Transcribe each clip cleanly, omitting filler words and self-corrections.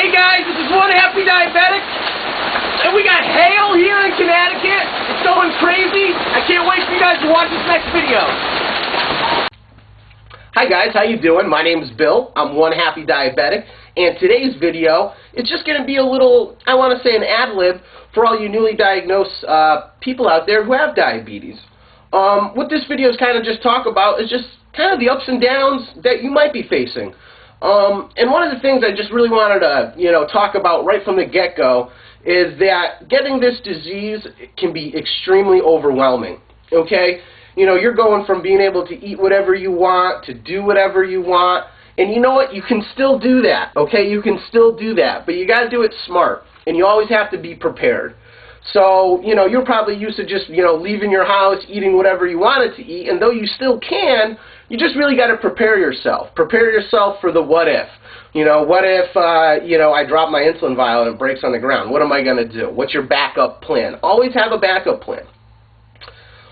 Hey guys, this is one happy Diabetics, and we got hail here in Connecticut. It's going crazy. I can't wait for you guys to watch this next video. Hi guys, how you doing? My name is Bill. I'm one happy Diabetic, and today's video, it's just going to be a little, I want to say an ad-lib for all you newly diagnosed people out there who have diabetes. What this video is kind of just talk about is just kind of the ups and downs that you might be facing. And one of the things I just really wanted to, talk about right from the get-go is that getting this disease can be extremely overwhelming, okay? You're going from being able to eat whatever you want, to do whatever you want, and you know what? You can still do that, okay? You can still do that, but you got to do it smart, and you always have to be prepared. So, you're probably used to just, leaving your house, eating whatever you wanted to eat, and though you still can, you just really got to prepare yourself. Prepare yourself for the what if. What if, I drop my insulin vial and it breaks on the ground? What am I going to do? What's your backup plan? Always have a backup plan.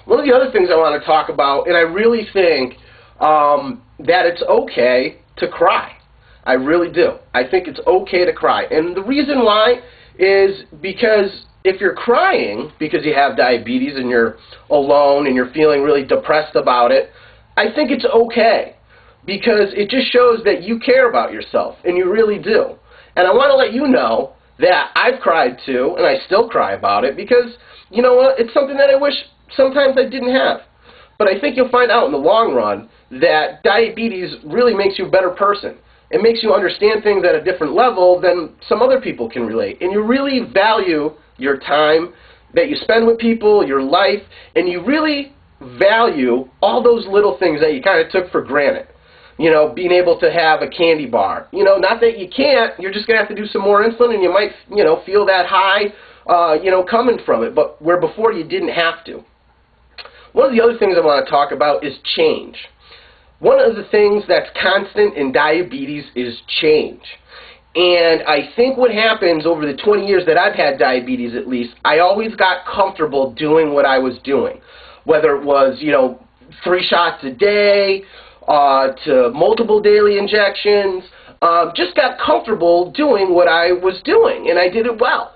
One of the other things I want to talk about, and I really think that it's okay to cry. I really do. I think it's okay to cry. And the reason why is because if you're crying because you have diabetes and you're alone and you're feeling really depressed about it, I think it's okay because it just shows that you care about yourself, and you really do. And I want to let you know that I've cried too, and I still cry about it because, you know what, it's something that I wish sometimes I didn't have. But I think you'll find out in the long run that diabetes really makes you a better person. It makes you understand things at a different level than some other people can relate. And you really value your time that you spend with people, your life, and you really value all those little things that you kind of took for granted. Being able to have a candy bar. Not that you can't, you're just going to have to do some more insulin and you might, feel that high, coming from it, but where before you didn't have to. One of the other things I want to talk about is change. One of the things that's constant in diabetes is change. And I think what happens over the 20 years that I've had diabetes, at least, I always got comfortable doing what I was doing. Whether it was, 3 shots a day, to multiple daily injections, just got comfortable doing what I was doing, and I did it well.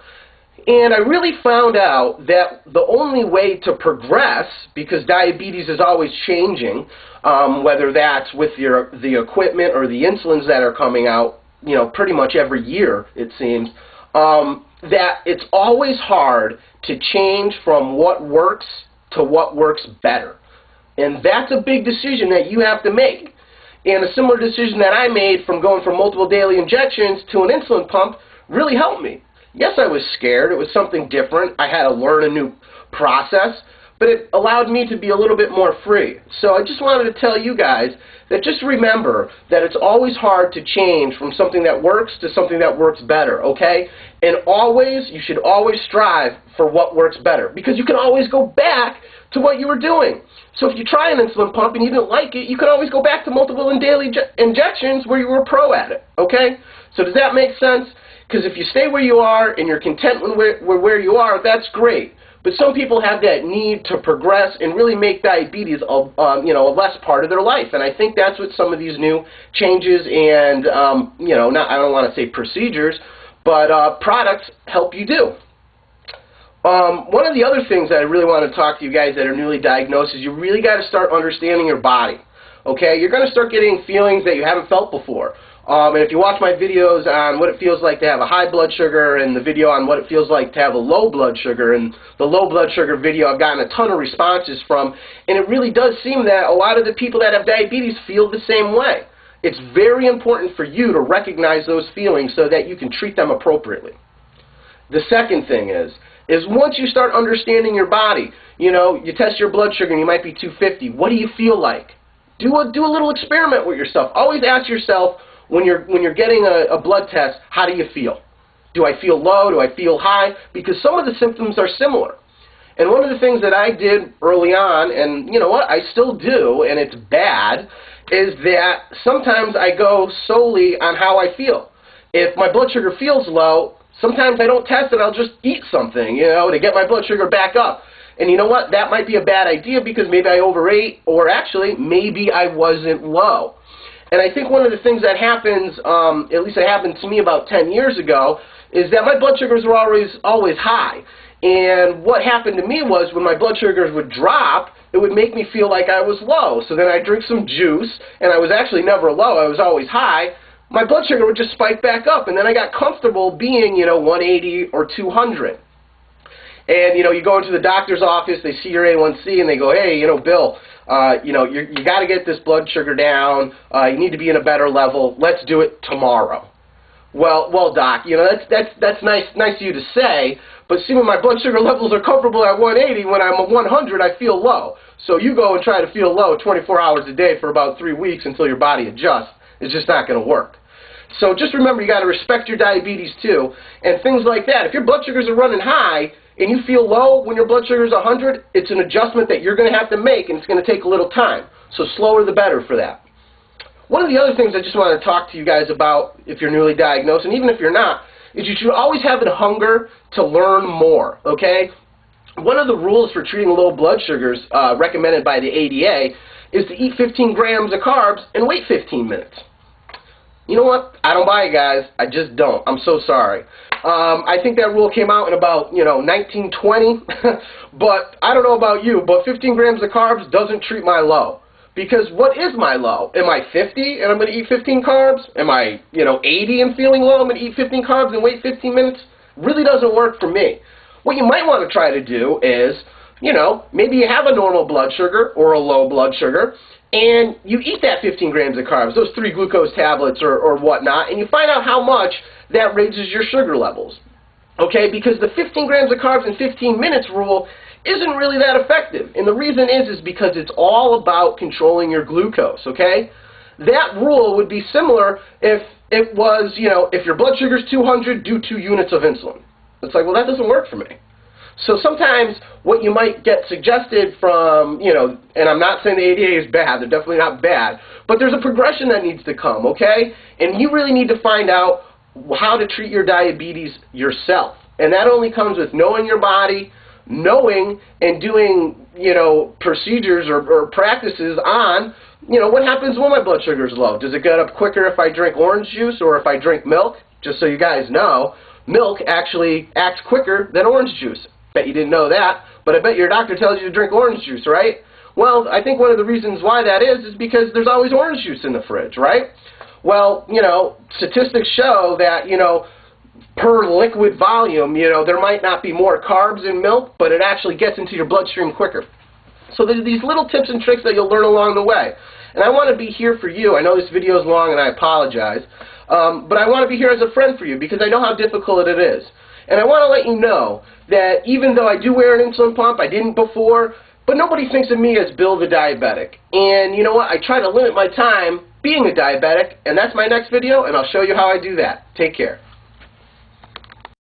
And I really found out that the only way to progress, because diabetes is always changing, whether that's with the equipment or the insulins that are coming out, pretty much every year, it seems, that it's always hard to change from what works to what works better. And that's a big decision that you have to make. And a similar decision that I made from going from multiple daily injections to an insulin pump really helped me. Yes, I was scared. It was something different. I had to learn a new process, but it allowed me to be a little bit more free. So I just wanted to tell you guys that just remember that it's always hard to change from something that works to something that works better, okay? And you should always strive for what works better, because you can always go back to what you were doing. So if you try an insulin pump and you didn't like it, you can always go back to multiple and daily injections where you were pro at it, okay? So does that make sense? Because if you stay where you are and you're content with where you are, that's great. But some people have that need to progress and really make diabetes a less part of their life. And I think that's what some of these new changes and, I don't want to say procedures, but products help you do. One of the other things that I really want to talk to you guys that are newly diagnosed is you really got to start understanding your body. Okay? You're going to start getting feelings that you haven't felt before. And if you watch my videos on what it feels like to have a high blood sugar and the video on what it feels like to have a low blood sugar, and the low blood sugar video I've gotten a ton of responses from, and it really does seem that a lot of the people that have diabetes feel the same way. It's very important for you to recognize those feelings so that you can treat them appropriately. The second thing is once you start understanding your body, you test your blood sugar and you might be 250. What do you feel like? Do a little experiment with yourself. Always ask yourself, when you're getting a blood test, how do you feel? Do I feel low? Do I feel high? Because some of the symptoms are similar. And one of the things that I did early on, and you know what, I still do, and it's bad, is that sometimes I go solely on how I feel. If my blood sugar feels low, sometimes I don't test it, I'll just eat something, to get my blood sugar back up. And you know what, that might be a bad idea because maybe I overate, or actually, maybe I wasn't low. And I think one of the things that happens, at least it happened to me about 10 years ago, is that my blood sugars were always high. And what happened to me was when my blood sugars would drop, it would make me feel like I was low. So then I'd drink some juice, and I was actually never low, I was always high. My blood sugar would just spike back up, and then I got comfortable being, 180 or 200. And, you go into the doctor's office, they see your A1C, and they go, hey, Bill, you got to get this blood sugar down. You need to be in a better level. Let's do it tomorrow. Well, doc, that's nice of you to say, but see, when my blood sugar levels are comfortable at 180, when I'm at 100, I feel low. So you go and try to feel low 24 hours a day for about 3 weeks until your body adjusts. It's just not going to work. So just remember, you got to respect your diabetes too, and things like that. If your blood sugars are running high and you feel low when your blood sugar is 100, it's an adjustment that you're going to have to make, and it's going to take a little time. So slower the better for that. One of the other things I just want to talk to you guys about, if you're newly diagnosed, and even if you're not, is you should always have a hunger to learn more, okay? One of the rules for treating low blood sugars recommended by the ADA is to eat 15 grams of carbs and wait 15 minutes. You know what? I don't buy it, guys. I just don't. I'm so sorry. I think that rule came out in about, 1920, but I don't know about you, but 15 grams of carbs doesn't treat my low. Because what is my low? Am I 50 and I'm going to eat 15 carbs? Am I, 80 and feeling low, I'm going to eat 15 carbs and wait 15 minutes? Really doesn't work for me. What you might want to try to do is, maybe you have a normal blood sugar or a low blood sugar, and you eat that 15 grams of carbs, those 3 glucose tablets or whatnot, and you find out how much that raises your sugar levels. Okay, because the 15 grams of carbs in 15 minutes rule isn't really that effective. And the reason is because it's all about controlling your glucose, okay? That rule would be similar if it was, if your blood sugar is 200, do 2 units of insulin. It's like, well, that doesn't work for me. So sometimes what you might get suggested from, and I'm not saying the ADA is bad, they're definitely not bad, but there's a progression that needs to come, okay? And you really need to find out how to treat your diabetes yourself. And that only comes with knowing your body, knowing and doing, procedures or practices on, what happens when my blood sugar is low. Does it get up quicker if I drink orange juice or if I drink milk? Just so you guys know, milk actually acts quicker than orange juice. Bet you didn't know that, but I bet your doctor tells you to drink orange juice, right? Well, I think one of the reasons why that is because there's always orange juice in the fridge, right? Well, statistics show that, per liquid volume, there might not be more carbs in milk, but it actually gets into your bloodstream quicker. So there's these little tips and tricks that you'll learn along the way. And I want to be here for you. I know this video is long and I apologize, but I want to be here as a friend for you because I know how difficult it is. And I want to let you know that even though I do wear an insulin pump, I didn't before, but nobody thinks of me as Bill the Diabetic. And you know what? I try to limit my time being a diabetic, and that's my next video, and I'll show you how I do that. Take care.